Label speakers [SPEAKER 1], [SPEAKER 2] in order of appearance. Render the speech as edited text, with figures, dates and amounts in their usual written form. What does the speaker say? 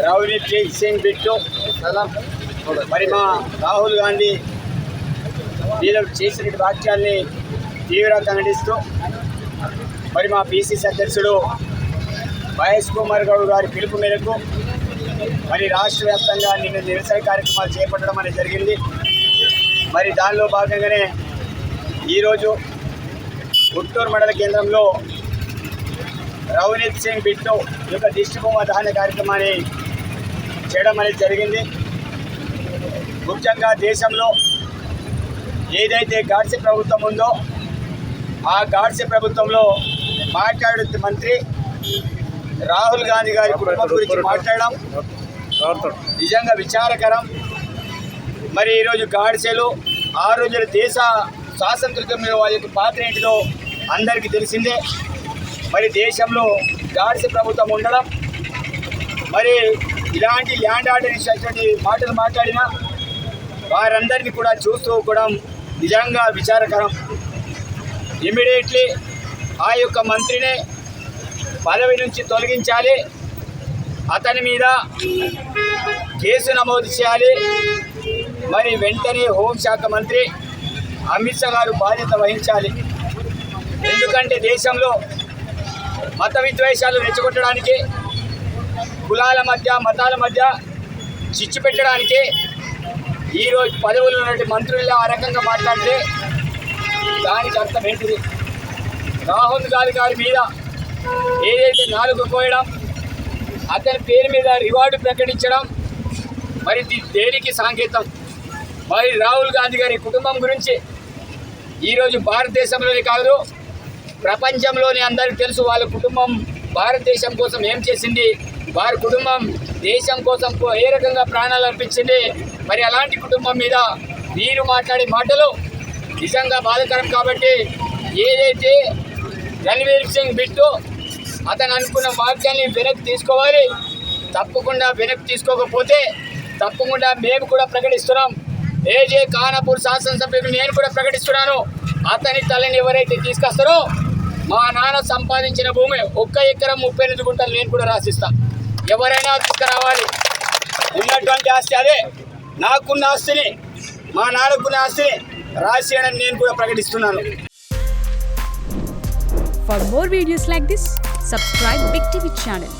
[SPEAKER 1] Ravneet Singh bit మరి మా రాహుల్ గాంధీ వీళ్ళు చేసిన వాక్యాల్ని తీవ్రంగా ఖండిస్తూ మరి మా పిసిసి అధ్యక్షుడు మహేష్ కుమార్ గౌడ్ గారి పిలుపు మేరకు మరి రాష్ట్ర వ్యాప్తంగా నిన్న నిరసన కార్యక్రమాలు చేపట్టడం అనేది జరిగింది. మరి దానిలో భాగంగానే ఈరోజు గుంటూరు మండల కేంద్రంలో రవనీత్ సింగ్ బిట్టు యొక్క దిష్టిబొమ్మ దహన కార్యక్రమాన్ని చేయడం అనేది జరిగింది. ముఖ్యంగా దేశంలో ఏదైతే గాడ్సే ప్రభుత్వం ఉందో ఆ గాడ్సే ప్రభుత్వంలో మాట్లాడే మంత్రి రాహుల్ గాంధీ గారి కుటుంబం గురించి మాట్లాడడం నిజంగా విచారకరం. మరి ఈరోజు గాడ్సేలో ఆ రోజుల దేశ స్వాతంత్ర్యంలో వాళ్ళ యొక్క పాత్ర ఏంటిదో అందరికీ తెలిసిందే. మరి దేశంలో గాడ్సే ప్రభుత్వం ఉండడం, మరి ఇలాంటి ల్యాండ్ ఆర్డర్ ఇచ్చినటువంటి మాటలు మాట్లాడినా వారందరినీ కూడా చూస్తూ కూడా నిజంగా విచారకరం. ఇమ్మీడియట్లీ ఆ యొక్క మంత్రిని పదవి నుంచి తొలగించాలి, అతని మీద కేసు నమోదు చేయాలి. మరి వెంటనే హోంశాఖ మంత్రి అమిత్ షా గారు బాధ్యత వహించాలి. ఎందుకంటే దేశంలో మత విద్వేషాలు రెచ్చగొట్టడానికి, కులాల మధ్య మతాల మధ్య చిచ్చు పెట్టడానికి ఈరోజు పదవులు ఉన్నటువంటి మంత్రులు ఆ రకంగా మాట్లాడితే దానికి అర్థం ఏంటిది? రాహుల్ గాంధీ గారి మీద ఏదైతే నాలుగు కోయడం, అతని పేరు మీద రివార్డు ప్రకటించడం, మరి దేనికి సంకేతం? మరి రాహుల్ గాంధీ గారి కుటుంబం గురించి ఈరోజు భారతదేశంలోనే కాదు ప్రపంచంలోనే అందరికీ తెలుసు. వాళ్ళ కుటుంబం భారతదేశం కోసం ఏం చేసింది, వారి కుటుంబం దేశం కోసం ఏ రకంగా ప్రాణాలు అర్పించింది. మరి అలాంటి కుటుంబం మీద వీరు మాట్లాడే మాటలు నిజంగా బాధాకరం. కాబట్టి ఏదైతే రణవీర్ సింగ్ బిట్టు అతను అనుకున్న వాక్యాన్ని వెనక్కి తీసుకోవాలి. తప్పకుండా వెనక్కి తీసుకోకపోతే తప్పకుండా మేము కూడా ప్రకటిస్తున్నాం. ఏజే ఖానాపూర్ శాసనసభ్యులు నేను కూడా ప్రకటిస్తున్నాను. అతని తల్లిని ఎవరైతే తీసుకొస్తారో మా నాన్న సంపాదించిన భూమి 1 ఎకరం 38 గుంటలు నేను కూడా రాసిస్తా. ఎవరైనా తీసుకురావాలి. ఉన్నటువంటి ఆస్తి అదే, నాకున్న ఆస్తిని మా నాన్నకున్న ఆస్తిని రాసియని నేను కూడా ప్రకటిస్తున్నాను.
[SPEAKER 2] For more videos like this, subscribe Big TV channel.